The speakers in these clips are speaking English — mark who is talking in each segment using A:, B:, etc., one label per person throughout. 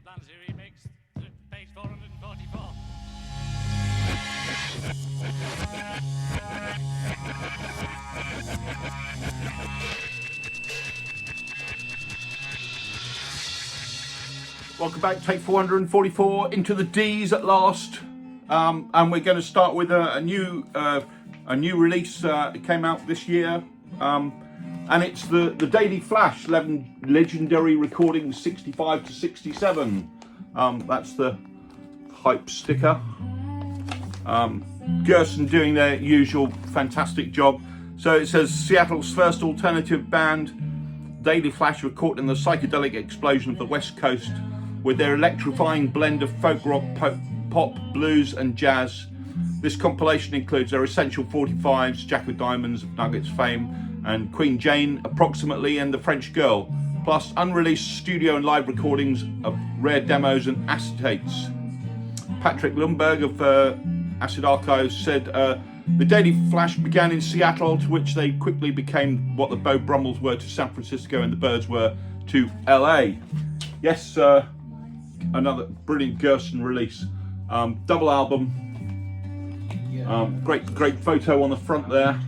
A: Dancy remix, page 444.
B: Welcome back, take 444, into the D's at last, and we're going to start with a new release. It came out this year, and it's the Daily Flash 11 legendary recordings 65 to 67. That's the hype sticker. Guerssen doing their usual fantastic job. So it says Seattle's first alternative band, Daily Flash, were caught in the psychedelic explosion of the West Coast with their electrifying blend of folk rock, pop, blues and jazz. This compilation includes their Essential 45s, Jack of Diamonds of Nuggets fame, and Queen Jane approximately, and The French Girl, plus unreleased studio and live recordings of rare demos and acetates. Patrick Lundberg of Acid Archives said the Daily Flash began in Seattle, to which they quickly became what the Beau Brummels were to San Francisco and the Byrds were to LA. Yes, another brilliant Guerssen release. Double album. Great photo on the front there.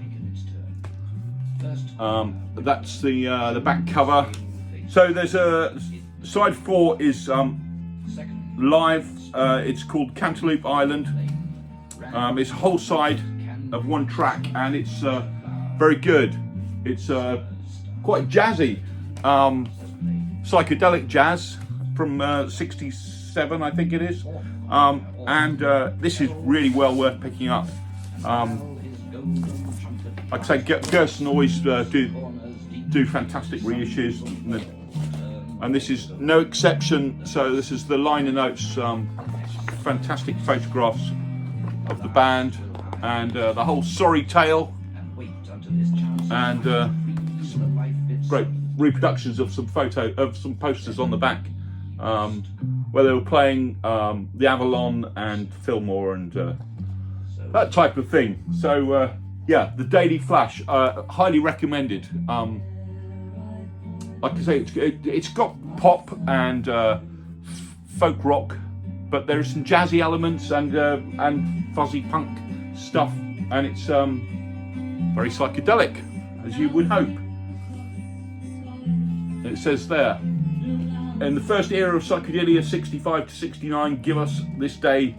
B: That's the back cover. So there's a side 4 is live. It's called Cantaloupe Island. It's a whole side of one track, and it's very good. It's quite jazzy, psychedelic jazz from 67, I think it is, and this is really well worth picking up. Like I say, Guerssen always do fantastic reissues, and this is no exception. So this is the liner notes, fantastic photographs of the band, and the whole sorry tale, and great reproductions of some posters on the back, where they were playing the Avalon and Fillmore and that type of thing. So yeah, the Daily Flash, highly recommended. Like I say, it's got pop and folk rock, but there's some jazzy elements and fuzzy punk stuff, and it's very psychedelic, as you would hope. It says there, in the first era of psychedelia, 65 to 69, give us this day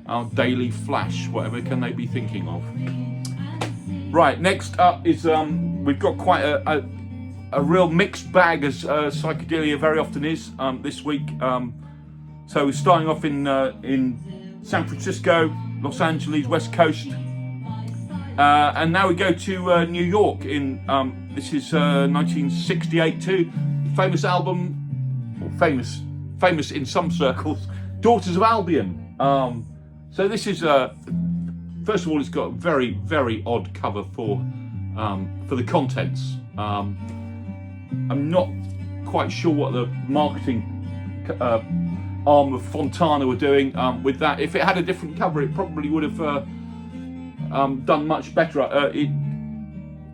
B: our Daily Flash. Whatever can they be thinking of? Right, next up is we've got quite a real mixed bag, as psychedelia very often is this week. So we're starting off in San Francisco, Los Angeles, West Coast, and now we go to New York. In this is 1968 too. Famous album, or famous in some circles, Daughters of Albion. So this is first of all, it's got a very, very odd cover for the contents. I'm not quite sure what the marketing arm of Fontana were doing with that. If it had a different cover, it probably would have done much better.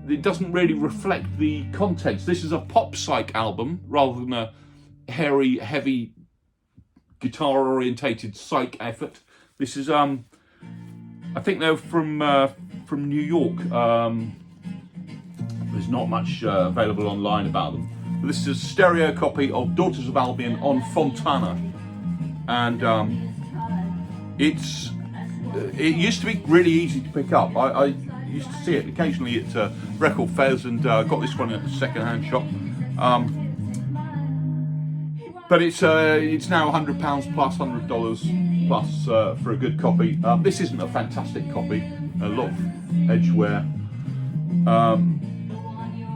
B: It doesn't really reflect the contents. This is a pop psych album rather than a hairy, heavy, guitar-orientated psych effort. This is, I think they're from New York. There's not much available online about them. But this is a stereo copy of Daughters of Albion on Fontana, and it used to be really easy to pick up. I used to see it occasionally at record fairs, and got this one at a second-hand shop. But it's now £100 plus, $100 plus for a good copy. This isn't a fantastic copy, a lot of edge wear,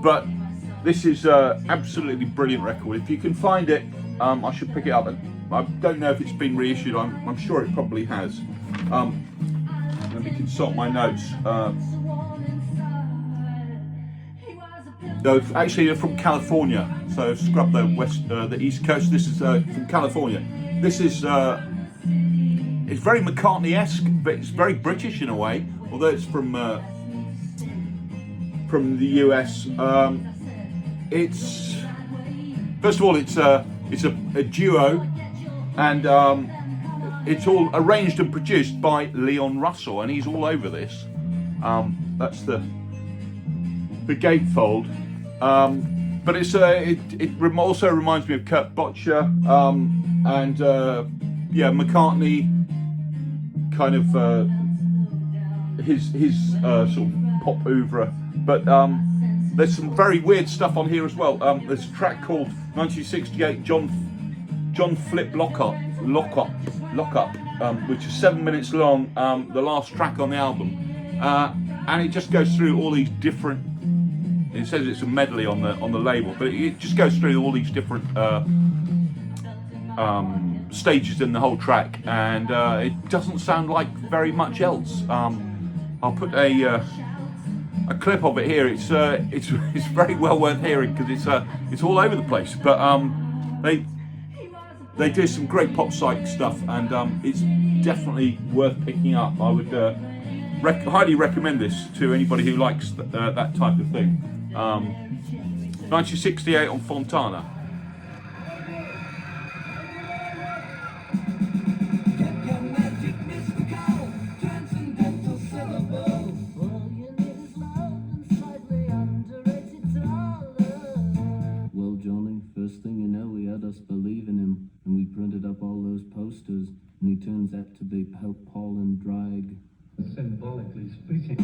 B: but this is absolutely brilliant record. If you can find it, I should pick it up. I don't know if it's been reissued. I'm sure it probably has. Let me consult my notes. No, actually they're from California, so scrub the East Coast. This is from California. This is it's very McCartney-esque, but it's very British in a way, although it's from the US. It's first of all, it's a duo. and it's all arranged and produced by Leon Russell, and he's all over this. That's the gatefold, but it's it also reminds me of Kurt Botcher, and yeah, McCartney, kind of his sort of pop oeuvre, but there's some very weird stuff on here as well. There's a track called 1968 John Flip Lockup, which is 7 minutes long, the last track on the album, and it just goes through all these different. It says it's a medley on the label, but it just goes through all these different stages in the whole track, and it doesn't sound like very much else. I'll put a clip of it here. It's very well worth hearing because it's all over the place. But they do some great pop psych stuff, and it's definitely worth picking up. I would highly recommend this to anybody who likes that type of thing. 1968 on Fontana.
C: Well, Johnny, first thing you know, he had us believing him, and we printed up all those posters, and he turns out to be Paul and Drag.
D: Symbolically speaking.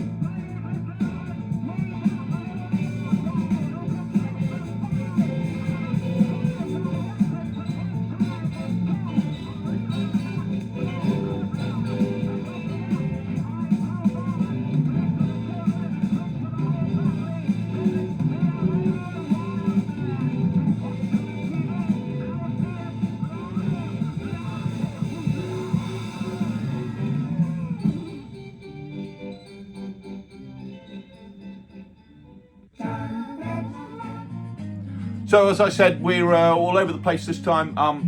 B: So as I said, we're all over the place this time. A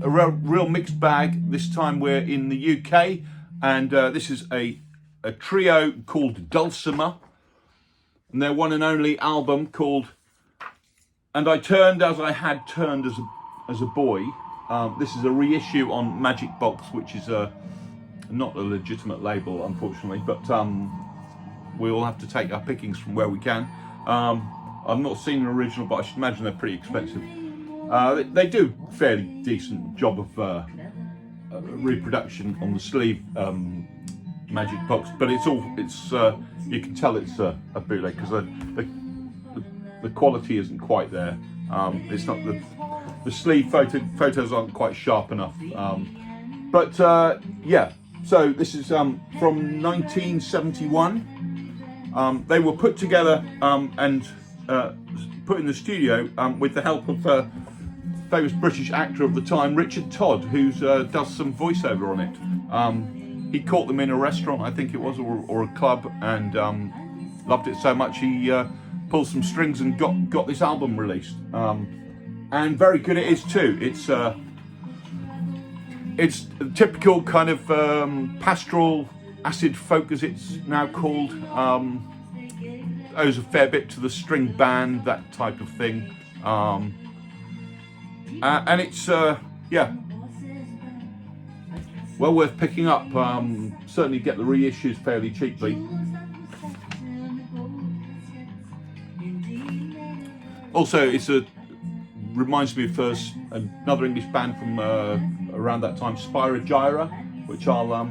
B: real mixed bag. This time we're in the UK, and this is a trio called Dulcimer, and their one and only album called "And I Turned as I Had Turned as a Boy." This is a reissue on Magic Box, which is not a legitimate label, unfortunately, but we all have to take our pickings from where we can. I've not seen an original, but I should imagine they're pretty expensive. They do a fairly decent job of reproduction on the sleeve Magic Box, but it's you can tell it's a bootleg because the quality isn't quite there. It's not the sleeve photos aren't quite sharp enough. But yeah, so this is from 1971. They were put together and put in the studio with the help of famous British actor of the time, Richard Todd, who does some voiceover on it. He caught them in a restaurant, I think it was, or a club, and loved it so much he pulled some strings and got this album released. And very good it is too. It's a typical kind of pastoral acid folk, as it's now called. Owes a fair bit to the string band, that type of thing. And it's yeah, well worth picking up. Certainly get the reissues fairly cheaply. Also, reminds me of another English band from around that time, Spyro Gyra, which I'll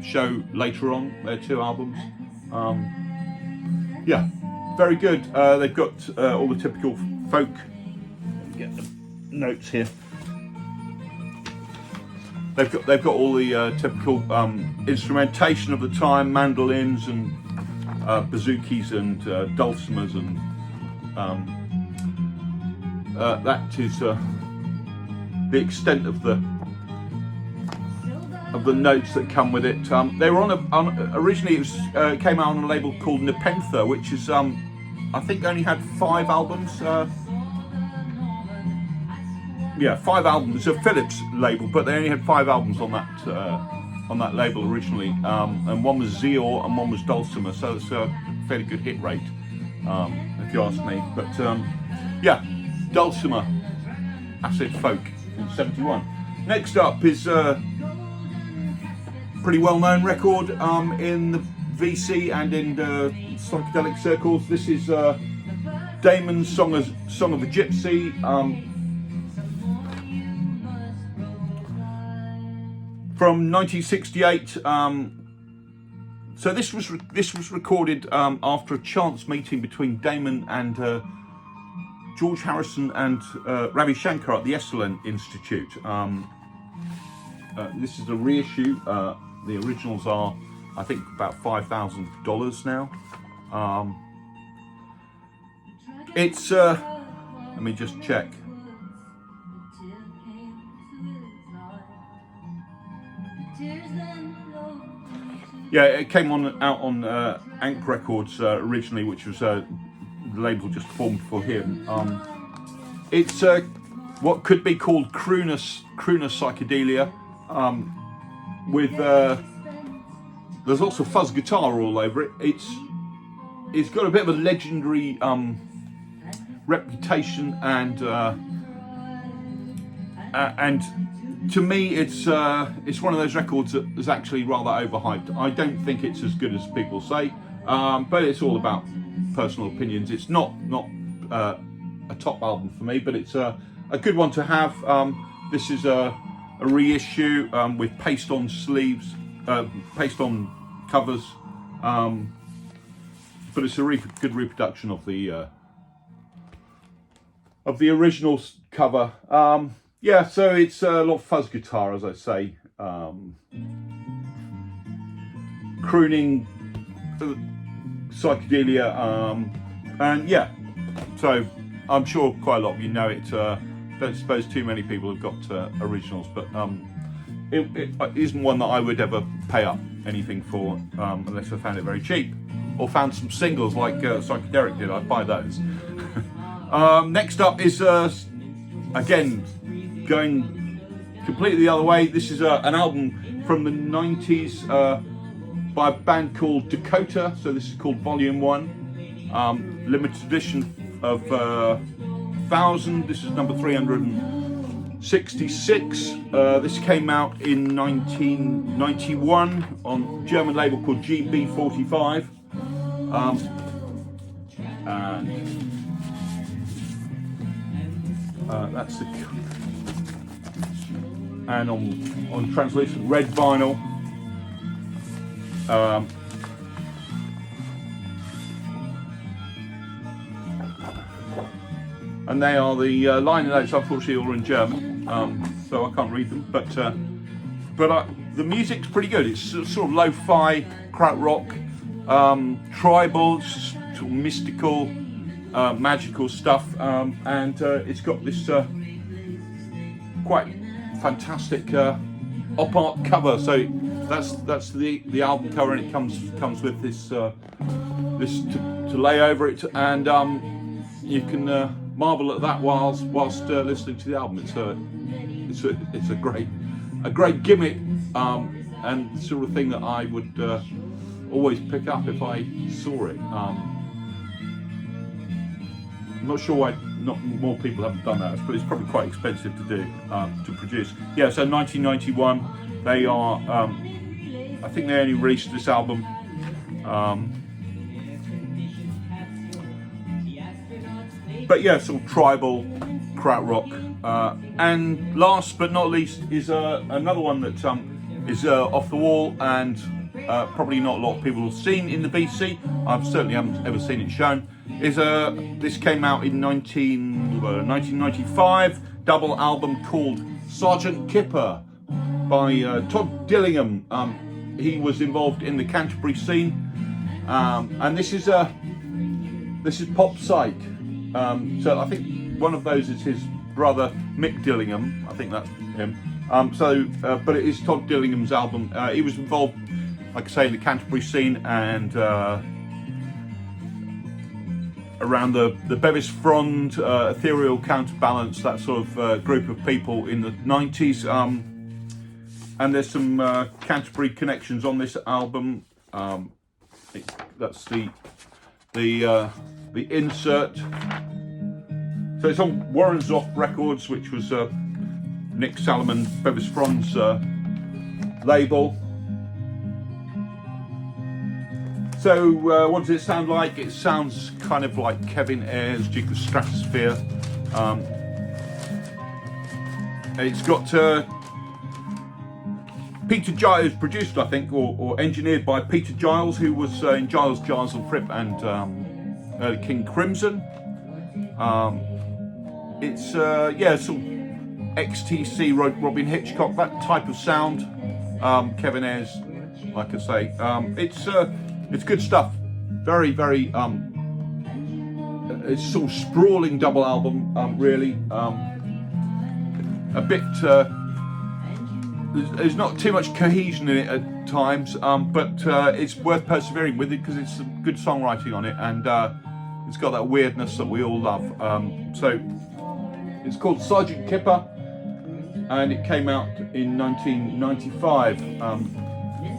B: show later on. Their two albums. Yeah, very good. They've got all the typical folk. Get the notes here. They've got all the typical instrumentation of the time, mandolins and bouzouki and dulcimers, and that is the extent of the notes that come with it. They were originally it came out on a label called Nepenthe, which is I think only had 5 albums. Yeah, 5 albums. It's a Philips label, but they only had 5 albums on that label originally, and one was Zior and one was Dulcimer, so it's a fairly good hit rate, if you ask me. But yeah, Dulcimer, acid folk. 1971. Next up is a pretty well-known record in the VC and in psychedelic circles. This is Damon's Song of a Gypsy. From 1968. So this was recorded after a chance meeting between Damon and George Harrison and Ravi Shankar at the Esalen Institute. This is a reissue. The originals are, I think, about $5,000 now. It's let me just check. Yeah, it came out on Ankh Records originally, which was the label just formed for him. It's what could be called crooner psychedelia, with there's also fuzz guitar all over it. It's got a bit of a legendary reputation, and to me, it's one of those records that is actually rather overhyped. I don't think it's as good as people say, but it's all about personal opinions. It's not a top album for me, but it's a good one to have. This is a reissue with paste-on sleeves, paste-on covers, but it's a good reproduction of the original cover. Yeah, so it's a lot of fuzz guitar, as I say, crooning psychedelia, and yeah, so I'm sure quite a lot of you know it. Don't suppose too many people have got originals, but it isn't one that I would ever pay up anything for unless I found it very cheap, or found some singles like Psychedelic did. I'd buy those. Next up is again, going completely the other way. This is an album from the 90s by a band called Dakota. So this is called Volume 1, limited edition of 1000. This is number 366. This came out in 1991 on a German label called GB45. And that's the, and on translucent red vinyl. And they are the liner notes, unfortunately, all in German, so I can't read them. But the music's pretty good. It's sort of lo-fi, krautrock, tribal, sort of mystical, magical stuff, and it's got this quite fantastic op art cover. So that's the album cover, and it comes with this this to lay over it, and you can marvel at that whilst listening to the album. It's a great gimmick, and the sort of thing that I would always pick up if I saw it. I'm not sure why not more people haven't done that, but it's probably quite expensive to do, to produce. Yeah, so 1991, they are, I think they only released this album but yeah, sort of tribal, krautrock, and last but not least is another one that is off the wall, and probably not a lot of people have seen in the BC. I certainly haven't ever seen it shown. This came out in 1995, double album called Sergeant Kipper by Todd Dillingham. He was involved in the Canterbury scene, and this is pop psych. So I think one of those is his brother Mick Dillingham. I think that's him. But it is Todd Dillingham's album. He was involved, like I say, in the Canterbury scene, and around the Bevis Frond, Ethereal Counterbalance, that sort of group of people in the 90s. And there's some Canterbury connections on this album. That's the insert. So it's on Warren Zoff Records, which was Nick Salomon Bevis Franz label. So what does it sound like? It sounds kind of like Kevin Ayers' Duke of Stratosphere. It's got Peter Giles produced, I think, or engineered by Peter Giles, who was in Giles, Giles and Fripp and early King Crimson. It's yeah, sort of XTC Robin Hitchcock, that type of sound. Kevin Ayers, like I say, it's good stuff. Very, very. It's sort of sprawling double album, really. A bit. There's not too much cohesion in it at times, but it's worth persevering with it because it's some good songwriting on it, and it's got that weirdness that we all love. So it's called Sergeant Kipper, and it came out in 1995.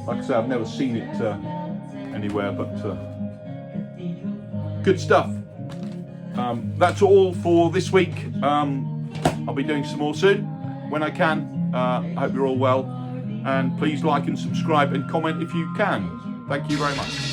B: Like I say, I've never seen it anywhere, but good stuff. That's all for this week. I'll be doing some more soon when I can. I hope you're all well, and please like and subscribe and comment if you can. Thank you very much.